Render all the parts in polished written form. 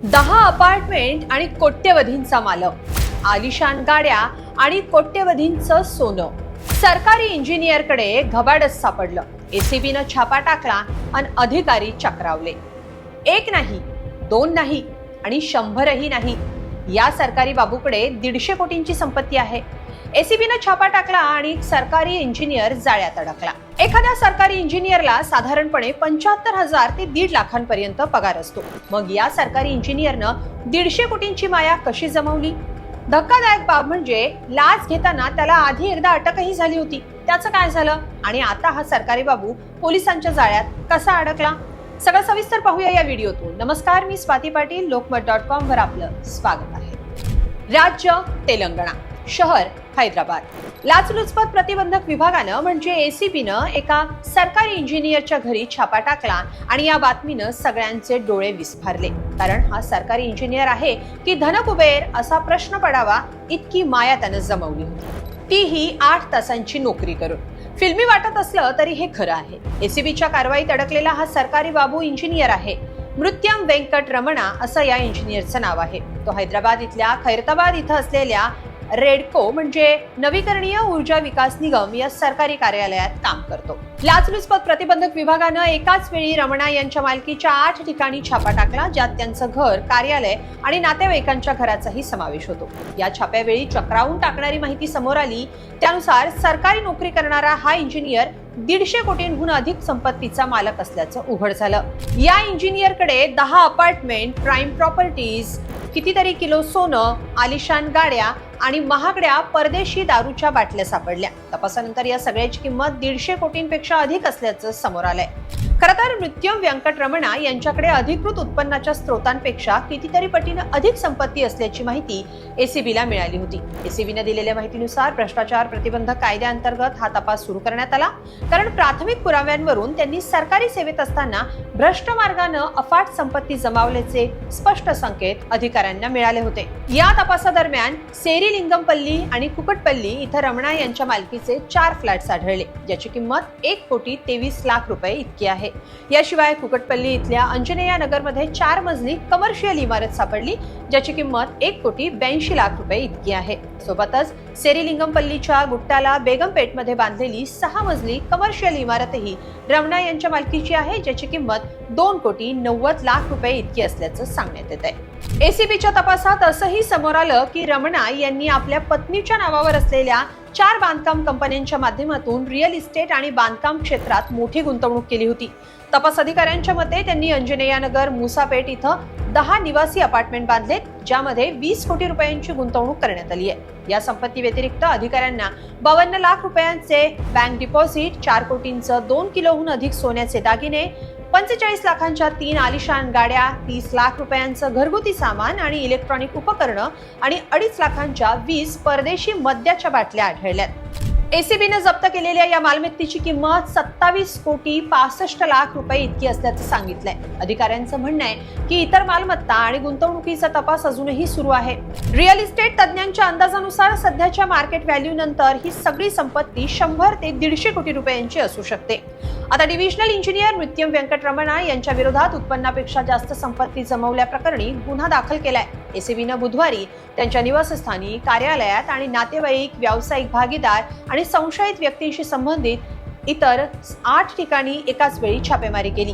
10 apartment आणि कोट्यवधींचा मालक, आलिशान गाड्या आणि कोट्यवधींचं सोनं. सरकारी इंजिनियरकडे घबाडच सापडलं. एसीबीनं छापा टाकला आणि अधिकारी चक्रावले. एक नाही, दोन नाही आणि 100ही नाही. या सरकारी बाबूकडे 150 कोटींची संपत्ती आहे. एसीबीनं छापा टाकला आणि सरकारी इंजिनियर जाळ्यात अडकला. एखाद्या सरकारी इंजिनियरला साधारणपणे 75,000 ते 1.5 लाखांपर्यंत पगार असतो. मग या सरकारी इंजिनियरनं 150 कोटींची माया कशी जमवली? धक्कादायक बाब म्हणजे लाच घेताना त्याला आधी एकदा अटकही झाली होती. त्याचं काय झालं आणि आता हा सरकारी बाबू पोलिसांच्या जाळ्यात कसा अडकला? सगळं सविस्तर पाहूया या व्हिडिओतून. नमस्कार, मी स्वाती पाटील. लोकमत.com वर आपलं स्वागत आहे. राज्य तेलंगणा, शहर हैदराबाद. लाचलुचपत प्रतिबंधक विभागानं म्हणजे एसीबीनं एका सरकारी इंजिनियरच्या घरी छापा टाकला आणि या बातमीनं सगळ्यांचे डोळे विस्फारले. कारण हा सरकारी इंजिनियर आहे की धनकुबेर असा प्रश्न पडावा इतकी माया त्यानं जमवली होती, तीही 8 तासांची नोकरी करून. फिल्मी वाटत असलं तरी हे खरं आहे. एसीबीच्या कारवाईत अडकलेला हा सरकारी बाबू इंजिनियर आहे. मृत्यम वेंकट रमणा असं या इंजिनियरचं नाव आहे. तो हैदराबाद इथल्या खैरताबाद इथं असलेल्या रेडको म्हणजे नवीकरणीय ऊर्जा विकास निगम या सरकारी कार्यालयात काम करतो. लाचलुचपत प्रतिबंधक विभागानं एकाच वेळी रमणा यांच्या मालकीच्या 8 ठिकाणी छापा टाकला, ज्यात त्यांचं घर, कार्यालय आणि नातेवाईकांच्या घराचाही समावेश होतो. या छाप्यावेळी चक्रावून टाकणारी माहिती समोर आली. त्यानुसार सरकारी नोकरी करणारा हा इंजिनियर 150 कोटींहून अधिक संपत्तीचा मालक असल्याचं उघड झालं. या इंजिनियरकडे 10 अपार्टमेंट, प्राईम प्रॉपर्टीज, कितीतरी किलो सोनं, आलिशान गाड्या आणि महागड्या परदेशी दारूच्या बाटल्या सापडल्या. तपासानंतर या सगळ्याची किंमत 150 कोटींपेक्षा अधिक असल्याचं समोर आलंय. खरं तर मृत्यम व्यंकट रमणा यांच्याकडे अधिकृत उत्पन्नाच्या स्रोतांपेक्षा कितीतरी पटीनं अधिक संपत्ती असल्याची माहिती एसीबीला मिळाली होती. एसीबीने दिलेल्या माहितीनुसार भ्रष्टाचार प्रतिबंधक कायद्याअंतर्गत हा तपास सुरू करण्यात आला. कारण प्राथमिक पुराव्यांवरून त्यांनी सरकारी सेवेत असताना भ्रष्ट मार्गानं अफाट संपत्ती जमावल्याचे स्पष्ट संकेत अधिकाऱ्यांना मिळाले होते. या तपासादरम्यान सेरीलिंगमपल्ली आणि कुकटपल्ली इथं रमणा यांच्या मालकीचे 4 फ्लॅट्स आढळले, ज्याची किंमत 1,23,00,000 रुपये इतकी आहे. याशिवाय कुकटपल्ली इथल्या अंजनेया नगरमध्ये 4 मजली कमर्शियल इमारत सापडली, ज्याची किंमत 1,82,00,000 रुपये इतकी आहे. सोबतच सेरीलिंगमपल्लीच्या गुट्टाला बेगमपेठमध्ये बांधलेली 6 मजली कमर्शियल इमारतही रमणा यांच्या मालकीची आहे, ज्याची किंमत 2,90,00,000 रुपये इतकी असल्याचं सांगण्यात येत आहे. एसीबीच्या तपासात असंही समोर आलं की रमणा यांनी आपल्या पत्नीच्या नावावर असलेल्या 4 बांधकाम कंपन्यांच्या माध्यमातून रिअल इस्टेट आणि बांधकाम क्षेत्रात मोठी गुंतवणूक केली होती. तपास अधिकाऱ्यांच्या मते त्यांनी अंजनेया नगर, मुसापेठ इथं 10 निवासी अपार्टमेंट बांधलेत, ज्यामध्ये 20 कोटी रुपयांची गुंतवणूक करण्यात आली आहे. या संपत्ती व्यतिरिक्त अधिकाऱ्यांना 52 लाख रुपयांचे बँक डिपॉझिट, 4 कोटींचं 2 किलोहून अधिक सोन्याचे दागिने, 45 लाखांच्या 3 आलिशान गाड्या, 30 लाख रुपयांचं घरगुती सामान आणि इलेक्ट्रॉनिक उपकरणं आणि 2.5 लाखांच्या 20 परदेशी मद्याच्या बाटल्या आढळल्यात. एसीबीने जप्त केलेल्या या मालमत्तेची किंमत 27,65,00,000 रुपये इतकी असल्याचं सांगितलंय. अधिकाऱ्यांचं म्हणणं आहे की इतर मालमत्ता आणि गुंतवणुकीचा तपास अजूनही सुरू आहे. रिअल इस्टेट तज्ज्ञांच्या अंदाजानुसार सध्याच्या मार्केट व्हॅल्यू नंतर ही सगळी संपत्ती 100 ते 150 कोटी रुपयांची असू शकते. आता डिव्हिजनल इंजिनियर मृत्यम व्यंकट रमणा यांच्या विरोधात उत्पन्नापेक्षा जास्त संपत्ती जमवल्याप्रकरणी गुन्हा दाखल केलाय. एसीबीनं बुधवारी त्यांच्या निवासस्थानी, कार्यालयात आणि नातेवाईक, व्यावसायिक भागीदार आणि संशयित व्यक्तींशी संबंधित इतर 8 ठिकाणी एकाच वेळी छापेमारी केली.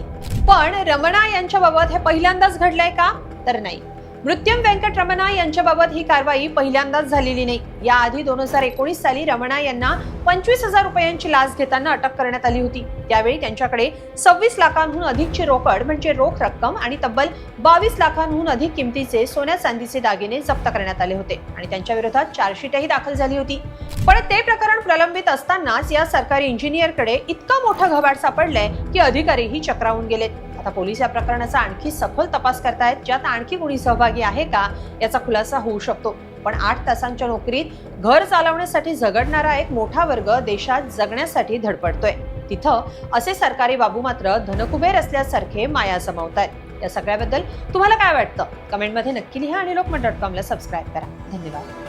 पण रमणा यांच्या बाबत हे पहिल्यांदाच घडलंय का? तर नाही. मृत्यम व्यंकट रमणा यांच्याबाबत ही कारवाई पहिल्यांदाच झालेली नाही. याआधी 2019 साली रमणा यांना 25,000 रुपयांची लाच घेताना अटक करण्यात आली होती. त्यावेळी त्यांच्याकडे 26 लाखांहून अधिकची रोकड म्हणजे रोख रक्कम आणि तब्बल 22 लाखांहून अधिक किमतीचे सोन्या चांदीचे दागिने जप्त करण्यात आले होते आणि त्यांच्या विरोधात चार्जशीटही दाखल झाली होती. पण ते प्रकरण प्रलंबित असतानाच या सरकारी इंजिनियरकडे इतका मोठा घबाड सापडलाय की अधिकारीही चक्रावून गेलेत. आता पोलीस या प्रकरणाचा आणखी सखोल तपास करतायत, ज्यात आणखी कोणी सहभागी आहे का याचा खुलासा होऊ शकतो. पण 8 तासांच्या नोकरीत घर चालवण्यासाठी झगडणारा एक मोठा वर्ग देशात जगण्यासाठी धडपडतोय. तिथं असे सरकारी बाबू मात्र धनकुबेर असल्यासारखे माया जमवतायत. या सगळ्याबद्दल तुम्हाला काय वाटतं? कमेंटमध्ये नक्की लिहा आणि लोकमत.com ला सबस्क्राईब करा. धन्यवाद.